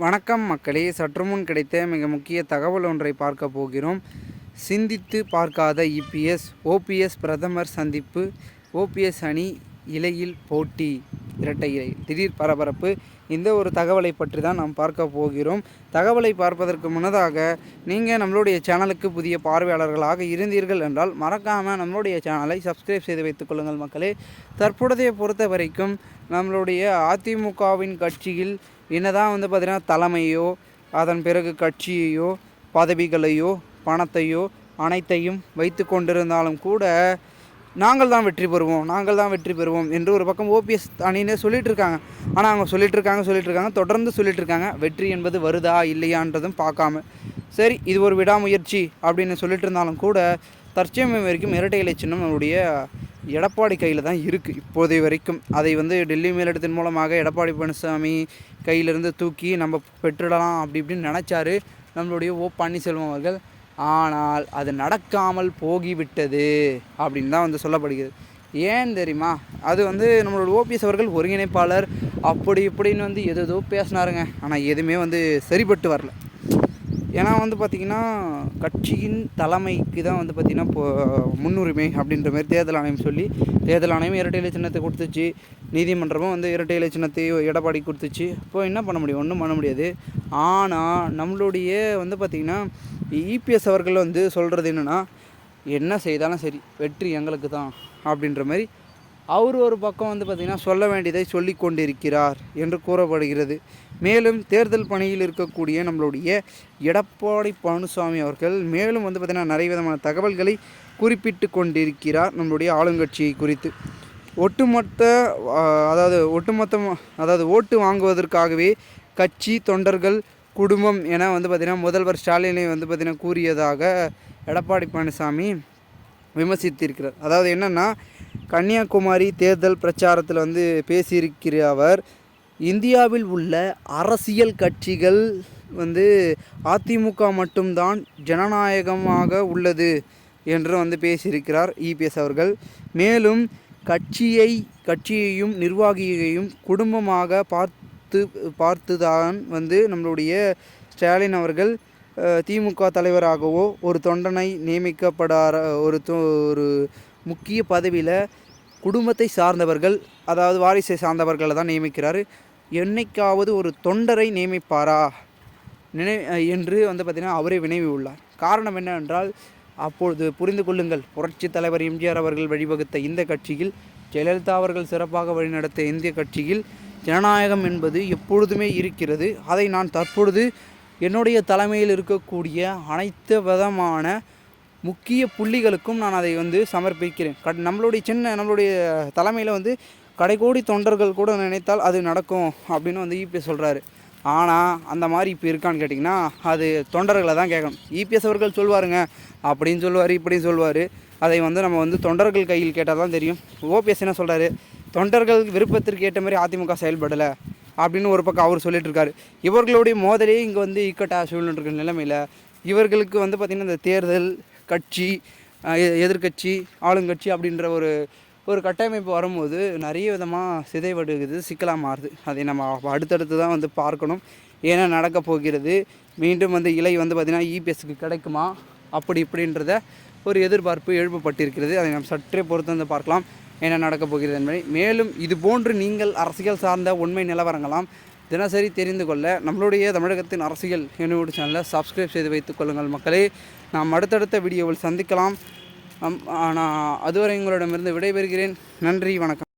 வணக்கம் மக்களே, சற்றுமுன் கிடைத்த மிக முக்கிய தகவல் ஒன்றை பார்க்க போகிறோம். சிந்தித்து பார்க்காத இபிஎஸ் ஓபிஎஸ் பிரதமர் சந்திப்பு, ஓபிஎஸ் அணி இலையில் போட்டி, இரட்டை இலை திடீர் பரபரப்பு. இந்த ஒரு தகவலை பற்றி தான் நாம் பார்க்க போகிறோம். தகவலை பார்ப்பதற்கு முன்னதாக நீங்கள் நம்மளுடைய சேனலுக்கு புதிய பார்வையாளர்களாக இருந்தீர்கள் என்றால் மறக்காமல் நம்மளுடைய சேனலை சப்ஸ்கிரைப் செய்து வைத்துக் கொள்ளுங்கள் மக்களே. தற்பொழுதைய பொறுத்த வரைக்கும் நம்மளுடைய அதிமுகவின் கட்சியில் என்னதான் பார்த்திங்கன்னா தலைமையோ, அதன் பிறகு கட்சியையோ, பதவிகளையோ, பணத்தையோ அனைத்தையும் வைத்து கொண்டிருந்தாலும் கூட நாங்கள் தான் வெற்றி பெறுவோம் என்று ஒரு பக்கம் ஓபிஎஸ் அணியினர் சொல்லிகிட்டு இருக்காங்க. ஆனால் அவங்க சொல்லிகிட்டு இருக்காங்க தொடர்ந்து சொல்லிகிட்டு இருக்காங்க. வெற்றி என்பது வருதா இல்லையான்றதும் பார்க்காம, சரி இது ஒரு விடாமுயற்சி அப்படின்னு சொல்லிட்டு இருந்தாலும் கூட தற்சமயம் வரைக்கும் இரட்டை இலை சின்னம் நம்மளுடைய எடப்பாடி கையில் தான் இருக்குது இப்போதைய வரைக்கும். அதை டெல்லி மேலிடத்தின் மூலமாக எடப்பாடி பழனிசாமி கையிலிருந்து தூக்கி நம்ம பெற்றுடலாம் அப்படி இப்படின்னு நினச்சாரு நம்மளுடைய பன்னீர்செல்வம் அவர்கள். ஆனால் அது நடக்காமல் போகிவிட்டது அப்படின்னு தான் சொல்லப்படுகிறது. ஏன் தெரியுமா? அது நம்மளோட ஓபிஎஸ் அவர்கள் ஒருங்கிணைப்பாளர் அப்படி இப்படின்னு ஏதோ பேசினாருங்க. ஆனால் எதுவுமே சரிப்பட்டு வரல. ஏன்னா பார்த்திங்கன்னா கட்சியின் தலைமைக்கு தான் பார்த்திங்கன்னா முன்னுரிமை அப்படின்ற மாதிரி தேர்தல் ஆணையம் சொல்லி, தேர்தல் ஆணையம் இரட்டை இலை சின்னத்தை கொடுத்துச்சு, நீதிமன்றமும் இரட்டை இலை சின்னத்தை எடப்பாடி கொடுத்துச்சு. இப்போ என்ன பண்ண முடியும்? ஒன்றும் பண்ண முடியாது. ஆனால் நம்மளுடைய பார்த்திங்கன்னா இபிஎஸ் அவர்கள் சொல்கிறது என்னென்னா, என்ன செய்தாலும் சரி வெற்றி எங்களுக்கு தான் அப்படின்ற மாதிரி அவர் ஒரு பக்கம் பார்த்திங்கன்னா சொல்ல வேண்டியதை சொல்லி கொண்டிருக்கிறார் என்று கூறப்படுகிறது. மேலும் தேர்தல் பணியில் இருக்கக்கூடிய நம்மளுடைய எடப்பாடி பழனிசாமி அவர்கள் மேலும் பார்த்திங்கன்னா நிறைய விதமான தகவல்களை குறிப்பிட்டு கொண்டிருக்கிறார் நம்மளுடைய ஆளுங்கட்சியை குறித்து. அதாவது ஓட்டு வாங்குவதற்காகவே கட்சி, தொண்டர்கள், குடும்பம் என பார்த்திங்கன்னா முதல்வர் ஸ்டாலினை பார்த்திங்கன்னா கூறியதாக எடப்பாடி பழனிசாமி விமர்சித்திருக்கிறார். அதாவது என்னென்னா, கன்னியாகுமரி தேர்தல் பிரச்சாரத்தில் பேசியிருக்கிற அவர், இந்தியாவில் உள்ள அரசியல் கட்சிகள் அதிமுக மட்டும்தான் ஜனநாயகமாக உள்ளது என்று பேசியிருக்கிறார் இபிஎஸ் அவர்கள். மேலும் கட்சியையும் நிர்வாகியையும் குடும்பமாக பார்த்துதான் நம்மளுடைய ஸ்டாலின் அவர்கள் திமுக தலைவராகவோ ஒரு தொண்டனை நியமிக்கப்படாத ஒரு முக்கிய பதவியில் குடும்பத்தை சார்ந்தவர்கள், அதாவது வாரிசை சார்ந்தவர்களை தான் நியமிக்கிறார். என்னைக்காவது ஒரு தொண்டரை நியமிப்பாரா என்று பார்த்திங்கன்னா அவரே வினவி உள்ளார். காரணம் என்னவென்றால், அப்பொழுது புரிந்து கொள்ளுங்கள், புரட்சி தலைவர் எம்ஜிஆர் அவர்கள் வழிவகுத்த இந்த கட்சியில், ஜெயலலிதா அவர்கள் சிறப்பாக வழிநடத்த இந்திய கட்சியில் ஜனநாயகம் என்பது எப்பொழுதுமே இருக்கிறது. அதை நான் தற்பொழுது என்னுடைய தலைமையில் இருக்கக்கூடிய அனைத்து விதமான முக்கிய புள்ளிகளுக்கும் நான் அதை சமர்ப்பிக்கிறேன். நம்மளுடைய தலைமையில் கடைக்கோடி தொண்டர்கள் கூட நினைத்தால் அது நடக்கும் அப்படின்னு இபிஎஸ் சொல்கிறாரு. ஆனால் அந்த மாதிரி இப்போ இருக்கான்னு கேட்டிங்கன்னா அது தொண்டர்களை தான் கேட்கணும். இபிஎஸ் அவர்கள் சொல்லுவாருங்க, அப்படின்னு சொல்லுவார், இப்படின்னு சொல்லுவார். அதை நம்ம தொண்டர்கள் கையில் கேட்டால் தான் தெரியும். ஓபிஎஸ் என்ன சொல்கிறாரு, தொண்டர்கள் விருப்பத்திற்கு ஏற்ற மாதிரி அதிமுக செயல்படலை அப்படின்னு ஒரு பக்கம் அவர் சொல்லிட்டு இருக்காரு. இவர்களுடைய மோதலே இங்கே இக்கட்டா சூழ்நிலை இருக்கிற நிலைமையில் இவர்களுக்கு பார்த்திங்கன்னா இந்த தேர்தல், கட்சி, எதிர்கட்சி, ஆளுங்கட்சி அப்படின்ற ஒரு கட்டமைப்பு வரும்போது நிறைய விதமாக சிதைவடுகிறது, சிக்கலாக மாறுது. அதை நம்ம அடுத்தடுத்து தான் பார்க்கணும். ஏன்னா நடக்க போகிறது. மீண்டும் இலை பார்த்திங்கன்னா இபிஎஸ்க்கு கிடைக்குமா அப்படி இப்படின்றத ஒரு எதிர்பார்ப்பு எழுப்பப்பட்டிருக்கிறது. அதை நாம் சற்றே பொறுத்து பார்க்கலாம் என்ன நடக்கப் போகிறது என்பதை. மேலும் இது போன்று நீங்கள் அரசியல் சார்ந்த உண்மை நிலவரங்களாம் தினசரி தெரிந்து கொள்ள நம்மளுடைய தமிழகத்தின் அரசியல் என்னோட சேனலை சப்ஸ்கிரைப் செய்து வைத்துக் கொள்ளுங்கள் மக்களே. நாம் அடுத்தடுத்த வீடியோவில் சந்திக்கலாம். ஆனால் அதுவரை உங்களிடமிருந்து விடைபெறுகிறேன். நன்றி, வணக்கம்.